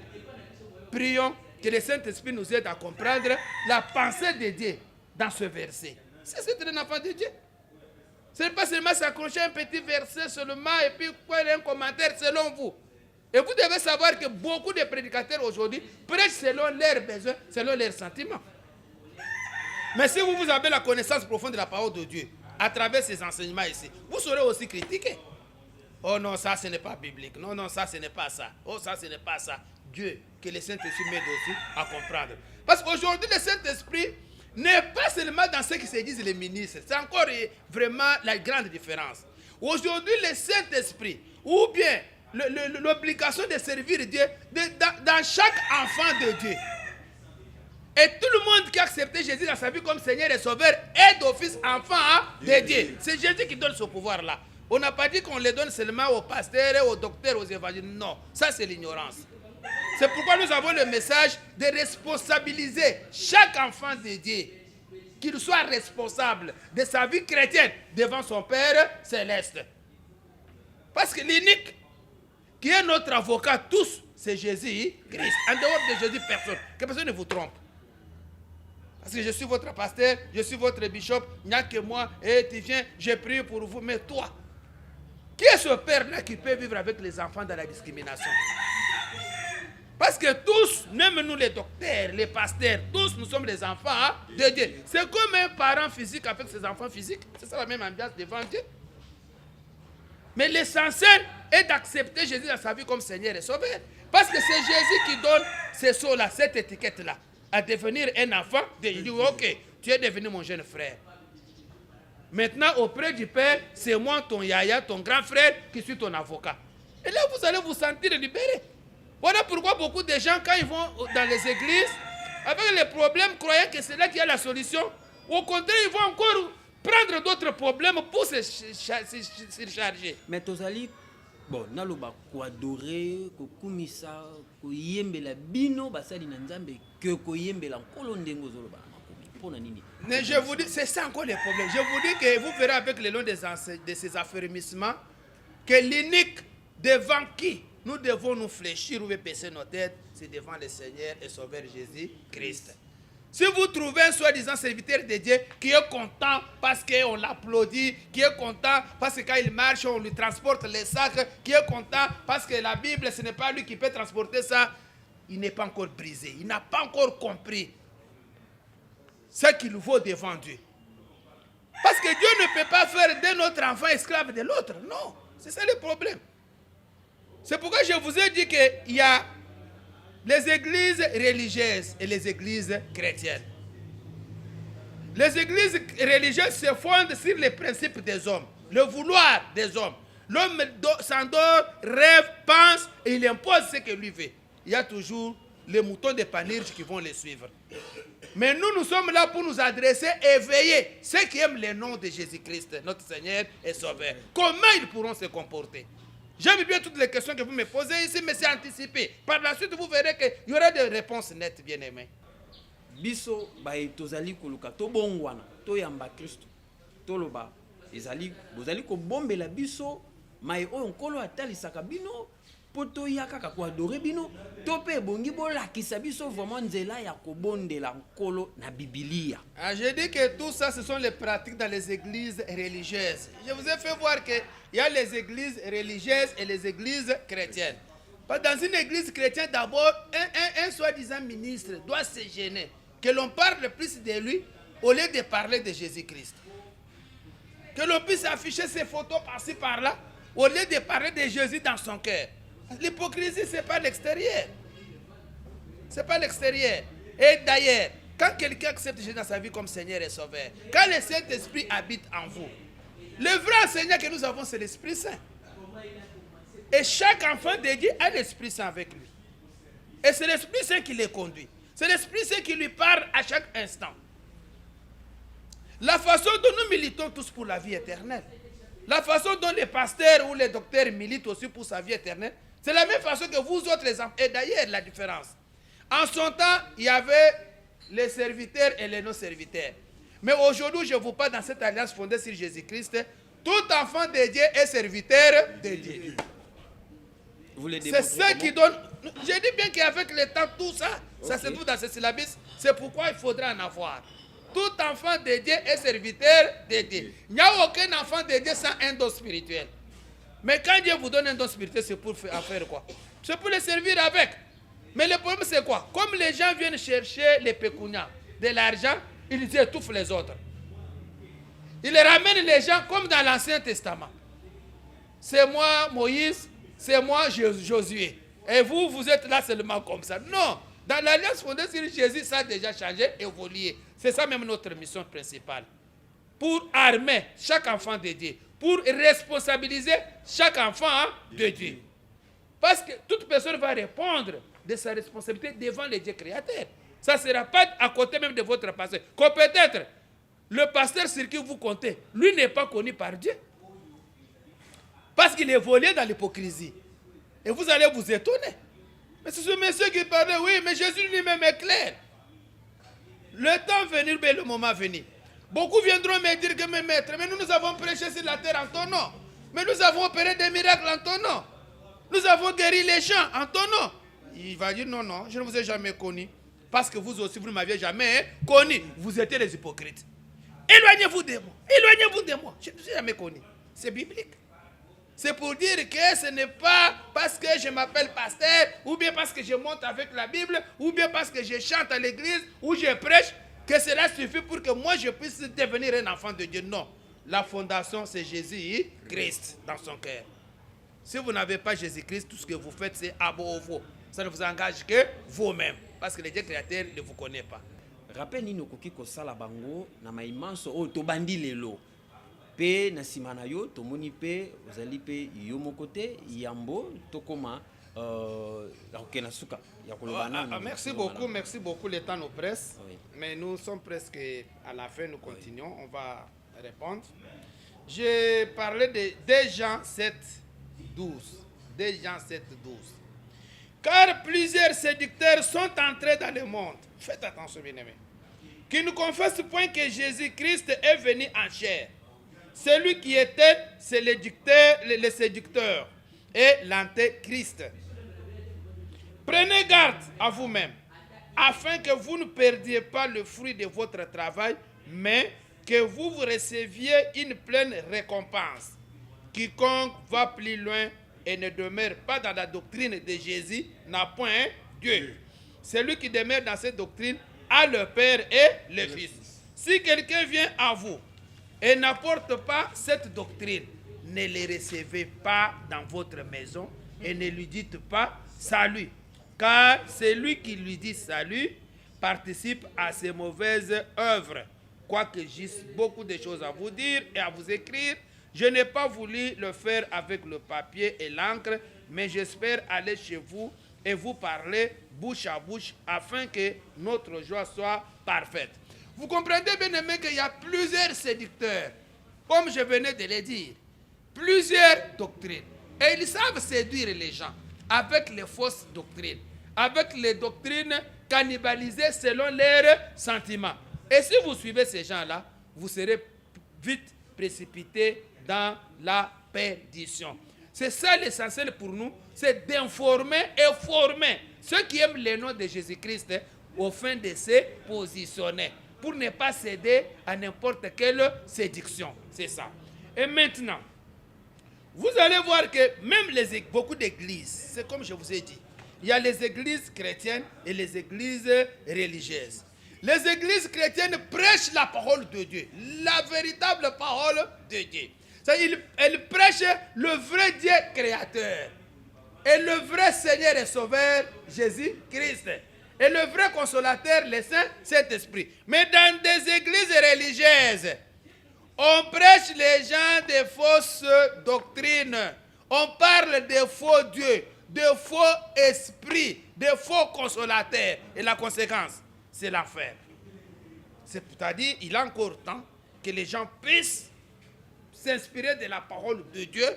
Prions que le Saint-Esprit nous aide à comprendre la pensée de Dieu dans ce verset. C'est un enfant de Dieu. Ce n'est pas seulement s'accrocher à un petit verset seulement et puis quoi, un commentaire selon vous. Et vous devez savoir que beaucoup de prédicateurs aujourd'hui prêchent selon leurs besoins, selon leurs sentiments. Mais si vous avez la connaissance profonde de la parole de Dieu, à travers ces enseignements ici, vous serez aussi critiqué. Oh non, ça ce n'est pas biblique. Non, non, ça ce n'est pas ça. Oh, ça ce n'est pas ça. Dieu, que le Saint-Esprit m'aide aussi à comprendre. Parce qu'aujourd'hui, le Saint-Esprit n'est pas seulement dans ce qui se disent les ministres. C'est encore vraiment la grande différence. Aujourd'hui, le Saint-Esprit, ou bien l'obligation de servir Dieu dans chaque enfant de Dieu. Et tout le monde qui a accepté Jésus dans sa vie comme Seigneur et Sauveur est d'office enfant de Dieu. C'est Jésus qui donne ce pouvoir-là. On n'a pas dit qu'on le donne seulement aux pasteurs, aux docteurs, aux évangélistes. Non, ça c'est l'ignorance. C'est pourquoi nous avons le message de responsabiliser chaque enfant de Dieu, qu'il soit responsable de sa vie chrétienne devant son Père céleste. Parce que l'unique qui est notre avocat tous, c'est Jésus Christ. En dehors de Jésus, personne. Que personne ne vous trompe. Parce que je suis votre pasteur, je suis votre bishop, il n'y a que moi, et tu viens, j'ai prié pour vous, mais toi, qui est ce père-là qui peut vivre avec les enfants dans la discrimination? Parce que tous, même nous les docteurs, les pasteurs, tous nous sommes les enfants de Dieu. C'est comme un parent physique avec ses enfants physiques. C'est ça la même ambiance devant Dieu. Mais l'essentiel est d'accepter Jésus dans sa vie comme Seigneur et Sauveur. Parce que c'est Jésus qui donne ces sauts-là, cette étiquette-là, à devenir un enfant. Il dit, ok, tu es devenu mon jeune frère. Maintenant, auprès du Père, c'est moi, ton yaya, ton grand frère, qui suis ton avocat. Et là, vous allez vous sentir libéré. Voilà pourquoi beaucoup de gens, quand ils vont dans les églises, avec les problèmes, croyant que c'est là qu'il y a la solution, au contraire, ils vont encore prendre d'autres problèmes pour se surcharger. Mais tozali, bon, naloba ko adorer, ko kumisa, ko yembela bino basali na nzambe, que ko yembela nkolo ndengo zoloba makomi. Pona nini? Mais je vous dis, c'est ça encore le problème. Je vous dis que vous verrez avec le long de ces affermissements que l'unique devant qui nous devons nous fléchir ou baisser nos têtes, c'est devant le Seigneur et Sauveur Jésus-Christ. Si vous trouvez un soi-disant serviteur de Dieu qui est content parce qu'on l'applaudit, qui est content parce que quand il marche, on lui transporte les sacs, qui est content parce que la Bible, ce n'est pas lui qui peut transporter ça, il n'est pas encore brisé. Il n'a pas encore compris ce qu'il vaut devant Dieu. Parce que Dieu ne peut pas faire d'un autre enfant esclave de l'autre. Non, c'est ça le problème. C'est pourquoi je vous ai dit qu'il y a les églises religieuses et les églises chrétiennes. Les églises religieuses se fondent sur les principes des hommes, le vouloir des hommes. L'homme s'endort, rêve, pense et il impose ce que lui veut. Il y a toujours les moutons de Panurge qui vont les suivre. Mais nous sommes là pour nous adresser, éveiller ceux qui aiment le nom de Jésus-Christ, notre Seigneur et Sauveur. Comment ils pourront se comporter? J'aime bien toutes les questions que vous me posez ici, mais c'est anticipé. Par la suite, vous verrez qu'il y aura des réponses nettes, bien aimés. Biso bae tozali koluka to bongwana to yamba Kristo to loba ezali bozali ko bombela biso mai o nkolo atalisaka bino poto yaka ko adorer bino to pe bongi bolakisa biso vraiment nzela ya ko bondela nkolo na Biblia. Je dis que tout ça ce sont les pratiques dans les églises religieuses. Je vous ai fait voir que il y a les églises religieuses et les églises chrétiennes. Dans une église chrétienne, d'abord, un soi-disant ministre doit se gêner que l'on parle plus de lui au lieu de parler de Jésus-Christ. Que l'on puisse afficher ses photos par-ci, par-là, au lieu de parler de Jésus dans son cœur. L'hypocrisie, ce n'est pas l'extérieur. Ce n'est pas l'extérieur. Et d'ailleurs, quand quelqu'un accepte Jésus dans sa vie comme Seigneur et Sauveur, quand le Saint-Esprit habite en vous, le vrai enseignant que nous avons, c'est l'Esprit Saint. Et chaque enfant de Dieu a l'Esprit Saint avec lui. Et c'est l'Esprit Saint qui les conduit. C'est l'Esprit Saint qui lui parle à chaque instant. La façon dont nous militons tous pour la vie éternelle, la façon dont les pasteurs ou les docteurs militent aussi pour sa vie éternelle, c'est la même façon que vous autres les enfants. Et d'ailleurs, la différence. En son temps, il y avait les serviteurs et les non-serviteurs. Mais aujourd'hui, je vous parle dans cette alliance fondée sur Jésus-Christ. Tout enfant de Dieu est serviteur de Dieu. C'est ça qui donne. Je dis bien qu'avec le temps, tout ça, ça se trouve dans ce syllabus. C'est pourquoi il faudra en avoir. Tout enfant de Dieu est serviteur de Dieu. Il n'y a aucun enfant de Dieu sans un don spirituel. Mais quand Dieu vous donne un don spirituel, c'est pour faire quoi? C'est pour le servir avec. Mais le problème, c'est quoi? Comme les gens viennent chercher les pécunias, de l'argent, ils étouffent les autres. Ils ramènent les gens comme dans l'Ancien Testament. C'est moi, Moïse, c'est moi, Josué. Et vous, vous êtes là seulement comme ça. Non, dans l'alliance fondée sur Jésus, ça a déjà changé, évolué. C'est ça même notre mission principale. Pour armer chaque enfant de Dieu. Pour responsabiliser chaque enfant de Dieu. Parce que toute personne va répondre de sa responsabilité devant le Dieu créateur. Ça ne sera pas à côté même de votre pasteur. Comme peut-être le pasteur sur qui vous comptez, lui n'est pas connu par Dieu. Parce qu'il est volé dans l'hypocrisie. Et vous allez vous étonner. Mais c'est ce monsieur qui parlait, oui, mais Jésus lui-même est clair. Le temps venir, mais le moment venir. Beaucoup viendront me dire que mes maîtres, mais nous avons prêché sur la terre en ton nom. Mais nous avons opéré des miracles en ton nom. Nous avons guéri les gens en ton nom. Il va dire non, non, je ne vous ai jamais connu. Parce que vous aussi, vous ne m'aviez jamais connu. Vous étiez les hypocrites. Éloignez-vous de moi. Éloignez-vous de moi. Je ne suis jamais connu. C'est biblique. C'est pour dire que ce n'est pas parce que je m'appelle pasteur, ou bien parce que je monte avec la Bible, ou bien parce que je chante à l'église, ou je prêche, que cela suffit pour que moi je puisse devenir un enfant de Dieu. Non. La fondation, c'est Jésus-Christ dans son cœur. Si vous n'avez pas Jésus-Christ, tout ce que vous faites, c'est abo-ovo. Ça ne vous engage que vous-même. Parce que le Dieu créateur ne vous connaît pas. Rappel nino koki kosala bango na maimanso o tobandi lelo. Pe na simana yo tomoni pe ozali pe yo mokote yambo tokoma na suka ya kolobana. Merci beaucoup, le temps nous presse. Oui. Mais nous sommes presque à la fin, nous continuons, on va répondre. Je parlais de 2 Jean 7, 12. 2 Jean 7, 12. Car plusieurs séducteurs sont entrés dans le monde. Faites attention, bien-aimés. Qui ne confessent point que Jésus-Christ est venu en chair. Celui qui était, c'est le séducteur et l'antéchrist. Prenez garde à vous-même, afin que vous ne perdiez pas le fruit de votre travail, mais que vous receviez une pleine récompense. Quiconque va plus loin et ne demeure pas dans la doctrine de Jésus n'a point Dieu. Celui qui demeure dans cette doctrine a le Père et le Fils. Si quelqu'un vient à vous et n'apporte pas cette doctrine, ne le recevez pas dans votre maison et ne lui dites pas salut. Car celui qui lui dit salut participe à ses mauvaises œuvres. Quoique j'eusse beaucoup de choses à vous dire et à vous écrire, je n'ai pas voulu le faire avec le papier et l'encre, mais j'espère aller chez vous et vous parler bouche à bouche afin que notre joie soit parfaite. Vous comprenez bien aimé qu'il y a plusieurs séducteurs, comme je venais de le dire, plusieurs doctrines. Et ils savent séduire les gens avec les fausses doctrines, avec les doctrines cannibalisées selon leurs sentiments. Et si vous suivez ces gens-là, vous serez vite précipités dans la perdition. C'est ça l'essentiel pour nous, c'est d'informer et former ceux qui aiment le nom de Jésus-Christ au fin de se positionner, pour ne pas céder à n'importe quelle séduction. C'est ça. Et maintenant, vous allez voir que même beaucoup d'églises, c'est comme je vous ai dit, il y a les églises chrétiennes et les églises religieuses. Les églises chrétiennes prêchent la parole de Dieu, la véritable parole de Dieu. Elles prêchent le vrai Dieu créateur et le vrai Seigneur et Sauveur Jésus-Christ et le vrai consolateur, le Saint-Esprit. Mais dans des églises religieuses, on prêche les gens de fausses doctrines. On parle de faux dieux, de faux esprits, de faux consolateurs. Et la conséquence, c'est l'enfer. C'est-à-dire, il est encore temps que les gens puissent s'inspirer de la parole de Dieu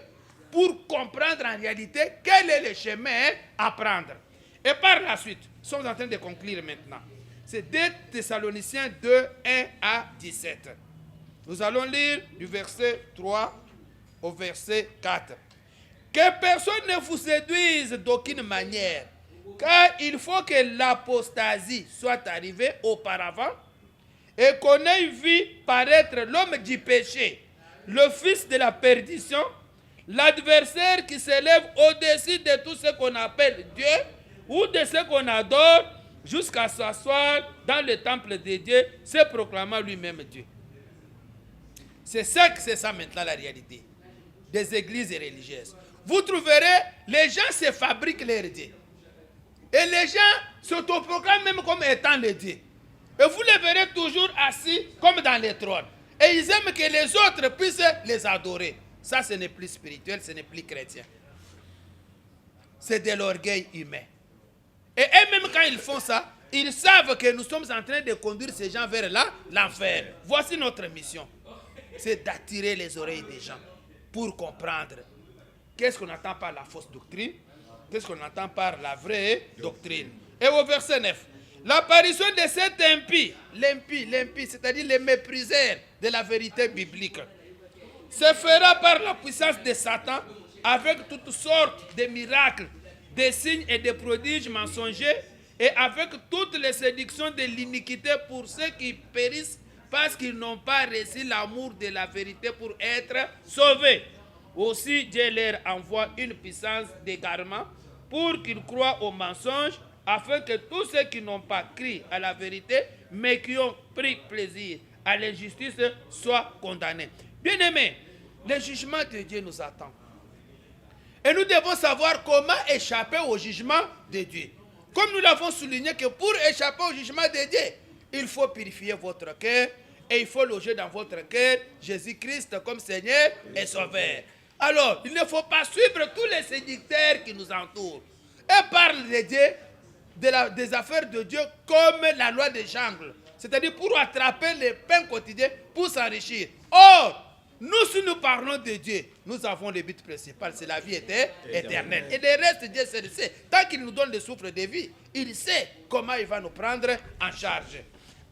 pour comprendre en réalité quel est le chemin à prendre. Et par la suite, nous sommes en train de conclure maintenant. C'est 2 Thessaloniciens 2, 1 à 17. Nous allons lire du verset 3 au verset 4. Que personne ne vous séduise d'aucune manière, car il faut que l'apostasie soit arrivée auparavant et qu'on ait vu paraître l'homme du péché, le fils de la perdition, l'adversaire qui s'élève au-dessus de tout ce qu'on appelle Dieu ou de ce qu'on adore jusqu'à s'asseoir dans le temple de Dieu, se proclamant lui-même Dieu. C'est ça maintenant la réalité des églises religieuses. Vous trouverez, les gens se fabriquent leur Dieu. Et les gens s'autoproclament même comme étant les dieux. Et vous les verrez toujours assis comme dans les trônes. Et ils aiment que les autres puissent les adorer. Ça, ce n'est plus spirituel, ce n'est plus chrétien. C'est de l'orgueil humain. Et eux-mêmes, quand ils font ça, ils savent que nous sommes en train de conduire ces gens vers l'enfer. Voici notre mission. C'est d'attirer les oreilles des gens pour comprendre qu'est-ce qu'on entend par la fausse doctrine, qu'est-ce qu'on entend par la vraie doctrine. Et au verset 9, l'apparition de cet impie, l'impie, c'est-à-dire les mépriseurs de la vérité biblique, se fera par la puissance de Satan avec toutes sortes de miracles, de signes et de prodiges mensongers et avec toutes les séductions de l'iniquité pour ceux qui périssent parce qu'ils n'ont pas reçu l'amour de la vérité pour être sauvés. Aussi, Dieu leur envoie une puissance d'égarement pour qu'ils croient au mensonge, afin que tous ceux qui n'ont pas cru à la vérité, mais qui ont pris plaisir à l'injustice, soient condamnés. Bien-aimés, le jugement de Dieu nous attend. Et nous devons savoir comment échapper au jugement de Dieu. Comme nous l'avons souligné que pour échapper au jugement de Dieu, il faut purifier votre cœur et il faut loger dans votre cœur Jésus-Christ comme Seigneur et Sauveur. Alors, il ne faut pas suivre tous les séducteurs qui nous entourent et parlent de Dieu, des affaires de Dieu comme la loi des jungles. C'est-à-dire pour attraper les pains quotidiens pour s'enrichir. Or, nous, si nous parlons de Dieu, nous avons le but principal, c'est la vie éternelle. Et le reste, Dieu sait. Tant qu'il nous donne le souffle de vie, il sait comment il va nous prendre en charge.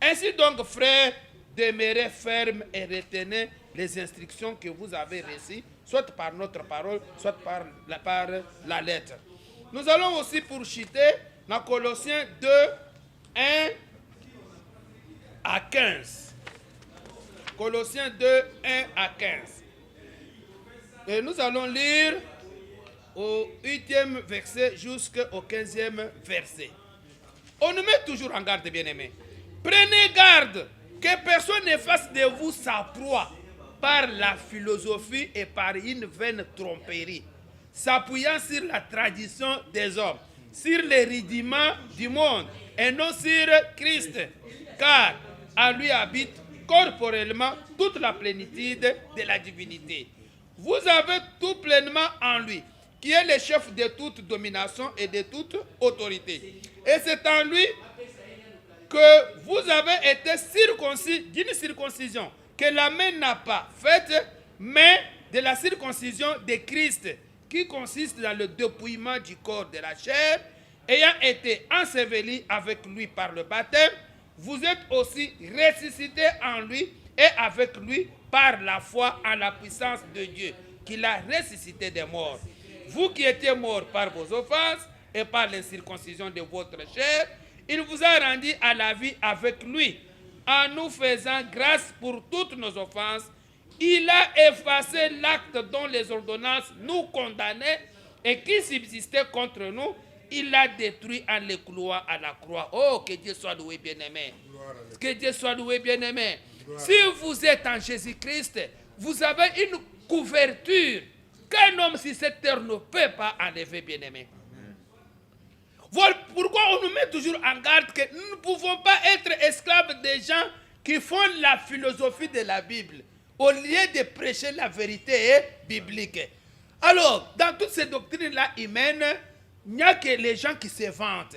Ainsi donc, frères, demeurez fermes et retenez les instructions que vous avez reçues, soit par notre parole, soit par la lettre. Nous allons aussi poursuiter dans Colossiens 2, 1 à 15. Colossiens 2, 1 à 15. Et nous allons lire au 8e verset jusqu'au 15e verset. On nous met toujours en garde, bien-aimés. Prenez garde que personne ne fasse de vous sa proie par la philosophie et par une vaine tromperie, s'appuyant sur la tradition des hommes, sur les rudiments du monde et non sur Christ, car en lui habite corporellement toute la plénitude de la divinité. Vous avez tout pleinement en lui, qui est le chef de toute domination et de toute autorité. Et c'est en lui que vous avez été circoncis d'une circoncision que la main n'a pas faite, mais de la circoncision de Christ, qui consiste dans le dépouillement du corps de la chair, ayant été enseveli avec lui par le baptême. Vous êtes aussi ressuscités en lui et avec lui par la foi en la puissance de Dieu, qui l'a ressuscité des morts. Vous qui étiez morts par vos offenses et par l'incirconcision de votre chair, il vous a rendu à la vie avec lui, en nous faisant grâce pour toutes nos offenses. Il a effacé l'acte dont les ordonnances nous condamnaient et qui subsistait contre nous. Il l'a détruit en le clouant à la croix. Oh, que Dieu soit loué, bien-aimé. Que Dieu soit loué, bien-aimé. Si vous êtes en Jésus-Christ, vous avez une couverture qu'un homme sur cette terre ne peut pas enlever, bien-aimé. Voilà pourquoi on nous met toujours en garde que nous ne pouvons pas être esclaves des gens qui font la philosophie de la Bible, au lieu de prêcher la vérité biblique. Alors, dans toutes ces doctrines-là humaines, il n'y a que les gens qui se vantent.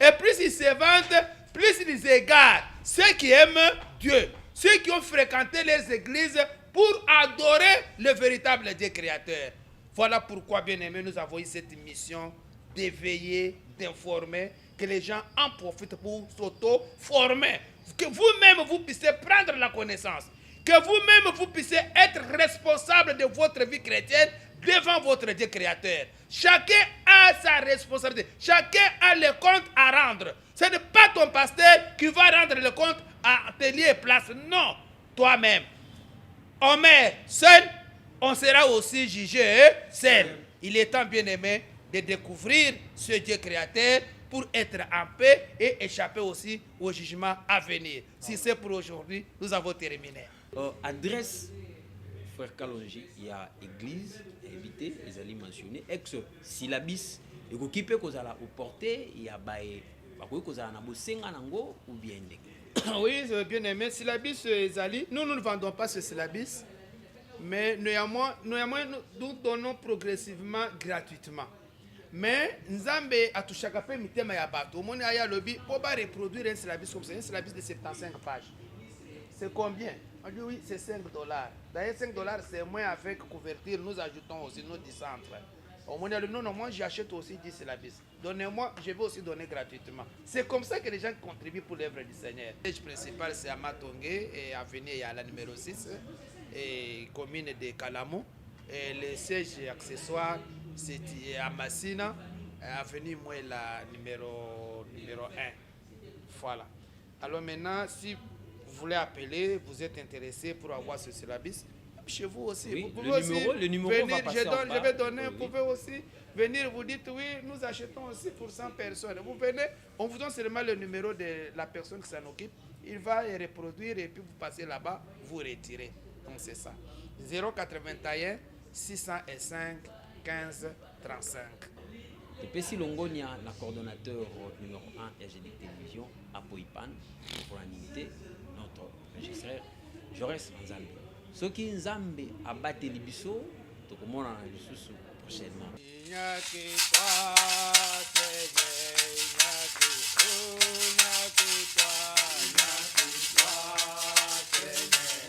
Et plus ils se vantent, plus ils égarent ceux qui aiment Dieu, ceux qui ont fréquenté les églises pour adorer le véritable Dieu créateur. Voilà pourquoi, bien-aimés, nous avons eu cette mission d'éveiller, d'informer, que les gens en profitent pour s'auto-former. Que vous-même, vous puissiez prendre la connaissance. Que vous-même, vous puissiez être responsable de votre vie chrétienne devant votre Dieu créateur. Chacun a sa responsabilité. Chacun a le compte à rendre. Ce n'est pas ton pasteur qui va rendre le compte à atelier et place. Non, toi-même. On met seul, on sera aussi jugé seul. Il est temps, bien-aimé, de découvrir ce Dieu créateur pour être en paix et échapper aussi au jugement à venir. Si c'est pour aujourd'hui, nous avons terminé. Adresse, frère Kalonji, il y a église, invité, les alliés mentionnés, ex-syllabis, et qui peut qu'on a la portée, il y a qu'on a un senga nango ou bien. Oui, bien aimé, syllabis, Zali, nous ne vendons pas ce syllabis, mais néanmoins, nous donnons progressivement gratuitement. Mais Nzambe a tout chaque peu mitema ya bato. Mon aya lobby pour reproduire un syllabis comme ça, un syllabis de 75 pages. C'est combien? On dit oui, c'est $5. D'ailleurs, $5, c'est moins avec couverture. Nous ajoutons aussi nos 10 centres. Au moins, non, moi j'achète aussi 10 syllabis. Donnez-moi, je vais aussi donner gratuitement. C'est comme ça que les gens contribuent pour l'œuvre du Seigneur. Le siège principal, c'est à Matongé, et à venir, il y a la numéro 6, et commune de Kalamo. Et le siège accessoire, c'est à Massina, avenue Mouela numéro numéro 1. Voilà. Alors maintenant, si vous voulez appeler, vous êtes intéressé pour avoir ce syllabus, chez vous aussi. Oui, vous pouvez le numéro venir, va passer en bas. je vais donner, Oui. vous pouvez aussi venir, vous dites oui, nous achetons aussi pour 100 personnes. Vous venez, on vous donne seulement le numéro de la personne qui s'en occupe, il va y reproduire et puis vous passez là-bas, vous retirez. Donc c'est ça. 081 605 15 35. Epesi Longonia, la coordonnateur numéro 1 RGD Télévision, à Poipan, pour l'unité, notre régisseur, Jaurès Nzambe. Ce qui Nzambe a battu les bisous, donc on a prochainement. Seigneur.